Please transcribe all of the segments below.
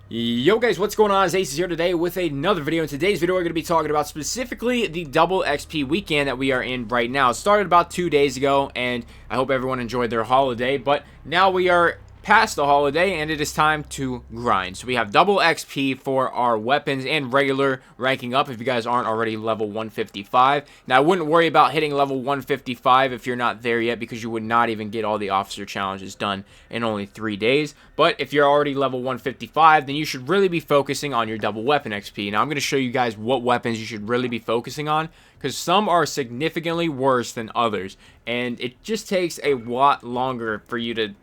Yo guys, what's going on? It's Aces here today with another video. In today's video, we're going to be talking about specifically the double XP weekend that we are in right now. It started about 2 days ago, and I hope everyone enjoyed their holiday, but now we are past the holiday, and it is time to grind. So we have double XP for our weapons and regular ranking up if you guys aren't already level 155. Now, I wouldn't worry about hitting level 155 if you're not there yet, because you would not even get all the officer challenges done in only 3 days. But if you're already level 155, then you should really be focusing on your double weapon XP. Now, I'm going to show you guys what weapons you should really be focusing on, because some are significantly worse than others, and it just takes a lot longer for you to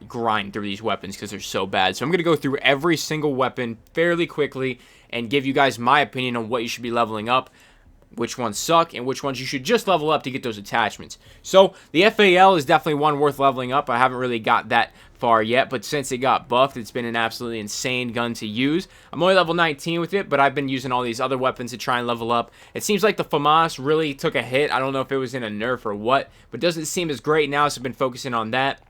grind through these weapons because they're so bad. So I'm going to go through every single weapon fairly quickly and give you guys my opinion on what you should be leveling up, which ones suck, and which ones you should just level up to get those attachments. So the FAL is definitely one worth leveling up. I haven't really got that far yet, but since it got buffed, it's been an absolutely insane gun to use. I'm only level 19 with it, but I've been using all these other weapons to try and level up. It seems like the FAMAS really took a hit. I don't know if it was in a nerf or what, but it doesn't seem as great now, so I've been focusing on that.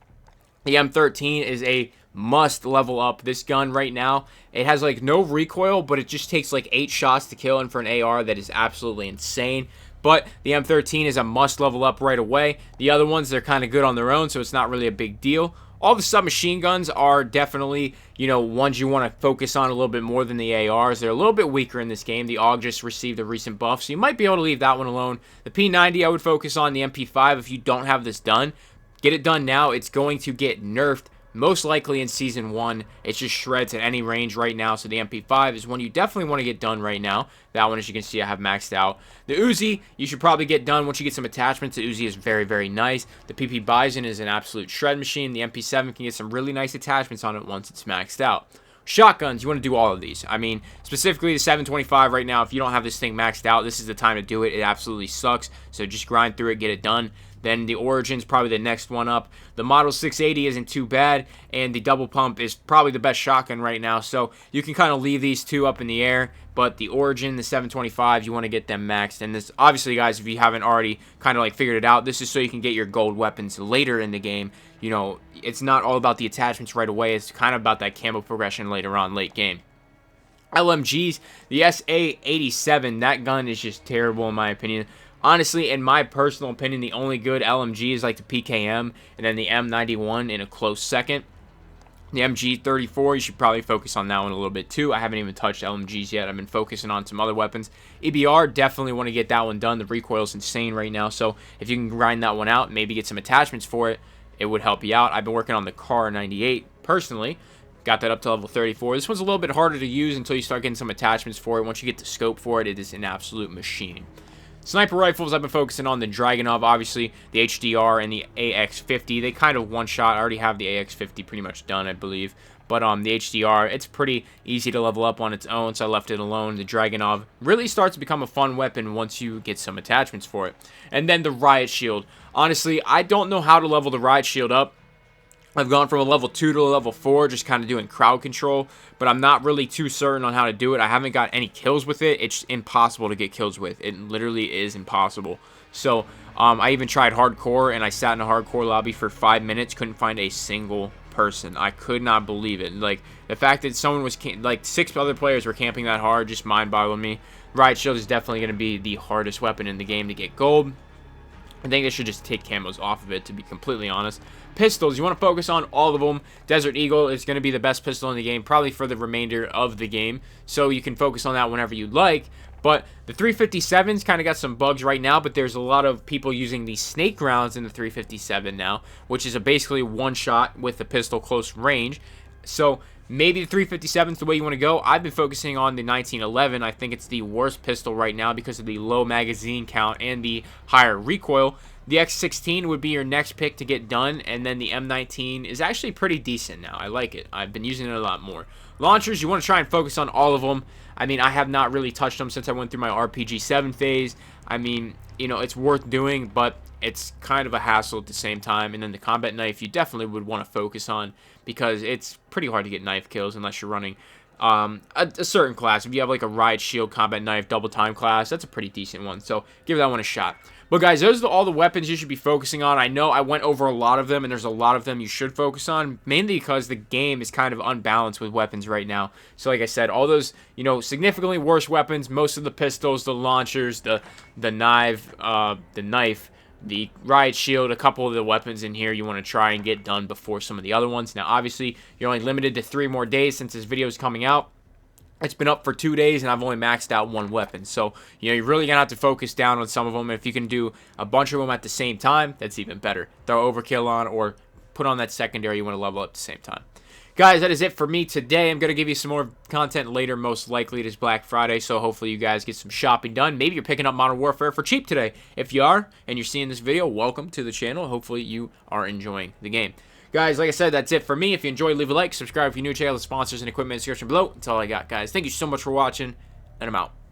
The M13 is a must level up this gun right now. It has like no recoil, but it just takes like 8 shots to kill, and for an AR that is absolutely insane. But the M13 is a must level up right away. The other ones, they're kind of good on their own, so it's not really a big deal. All the submachine guns are definitely, ones you want to focus on a little bit more than the ARs. They're a little bit weaker in this game. The AUG just received a recent buff, so you might be able to leave that one alone. The P90, I would focus on. The MP5, if you don't have this done, get it done now. It's going to get nerfed most likely in Season 1. It just shreds at any range right now, so the MP5 is one you definitely want to get done right now. That one, as you can see, I have maxed out. The Uzi, you should probably get done once you get some attachments. The Uzi is very, very nice. The PP Bison is an absolute shred machine. The MP7 can get some really nice attachments on it once it's maxed out. Shotguns, you want to do all of these. I mean, specifically the 725 right now, if you don't have this thing maxed out, this is the time to do it. It absolutely sucks, so just grind through it, get it done. Then the Origin's probably the next one up. The Model 680 isn't too bad, and the double pump is probably the best shotgun right now, so you can kind of leave these two up in the air. But the Origin, the 725, you want to get them maxed. And this, obviously, guys, if you haven't already kind of like figured it out, this is so you can get your gold weapons later in the game. It's not all about the attachments right away. It's kind of about that camo progression later on, late game. LMGs, the SA-87, that gun is just terrible in my opinion. Honestly, in my personal opinion, the only good LMG is like the PKM, and then the M91 in a close second. The MG34, you should probably focus on that one a little bit too. I haven't even touched LMGs yet. I've been focusing on some other weapons. EBR, definitely want to get that one done. The recoil is insane right now, so if you can grind that one out, maybe get some attachments for it, it would help you out. I've been working on the CAR 98 personally. Got that up to level 34. This one's a little bit harder to use until you start getting some attachments for it. Once you get the scope for it, it is an absolute machine. Sniper rifles, I've been focusing on the Dragunov, obviously, the HDR and the AX50. They kind of one-shot. I already have the AX50 pretty much done, I believe. But the HDR, it's pretty easy to level up on its own, so I left it alone. The Dragunov really starts to become a fun weapon once you get some attachments for it. And then the Riot Shield. Honestly, I don't know how to level the Riot Shield up. I've gone from a level 2 to a level 4, just kind of doing crowd control, but I'm not really too certain on how to do it. I haven't got any kills with it. It's impossible to get kills with. It literally is impossible. So, I even tried hardcore, and I sat in a hardcore lobby for 5 minutes, couldn't find a single person. I could not believe it. Like, the fact that someone was, like, 6 other players were camping that hard just mind-boggled me. Riot Shield is definitely going to be the hardest weapon in the game to get gold. I think they should just take camos off of it, to be completely honest. Pistols, you want to focus on all of them. Desert Eagle is going to be the best pistol in the game, probably for the remainder of the game. So you can focus on that whenever you like. But the 357's kind of got some bugs right now, but there's a lot of people using the snake rounds in the 357 now, which is basically one shot with the pistol close range. So maybe the 357 is the way you want to go. I've been focusing on the 1911. I think it's the worst pistol right now because of the low magazine count and the higher recoil. The X16 would be your next pick to get done, and then the M19 is actually pretty decent now. I like it. I've been using it a lot more. Launchers, you want to try and focus on all of them. I mean, I have not really touched them since I went through my RPG-7 phase. I mean, it's worth doing, but it's kind of a hassle at the same time. And then the combat knife, you definitely would want to focus on because it's pretty hard to get knife kills unless you're running a certain class. If you have like a riot shield, combat knife, double time class, that's a pretty decent one. So give that one a shot. But guys, those are all the weapons you should be focusing on. I know I went over a lot of them, and there's a lot of them you should focus on, mainly because the game is kind of unbalanced with weapons right now. So like I said, all those, you know, significantly worse weapons, most of the pistols, the launchers, the knife, the riot shield, a couple of the weapons in here you want to try and get done before some of the other ones. Now, obviously, you're only limited to 3 more days since this video is coming out. It's been up for 2 days, and I've only maxed out 1 weapon. So, you know, you're really going to have to focus down on some of them. And if you can do a bunch of them at the same time, that's even better. Throw overkill on or put on that secondary you want to level up at the same time. Guys, that is it for me today. I'm going to give you some more content later. Most likely it is Black Friday, so hopefully you guys get some shopping done. Maybe you're picking up Modern Warfare for cheap today. If you are, and you're seeing this video, welcome to the channel. Hopefully you are enjoying the game. Guys, like I said, that's it for me. If you enjoyed, leave a like, subscribe if you're new to the channel, the sponsors and equipment in the description below. That's all I got, guys. Thank you so much for watching, and I'm out.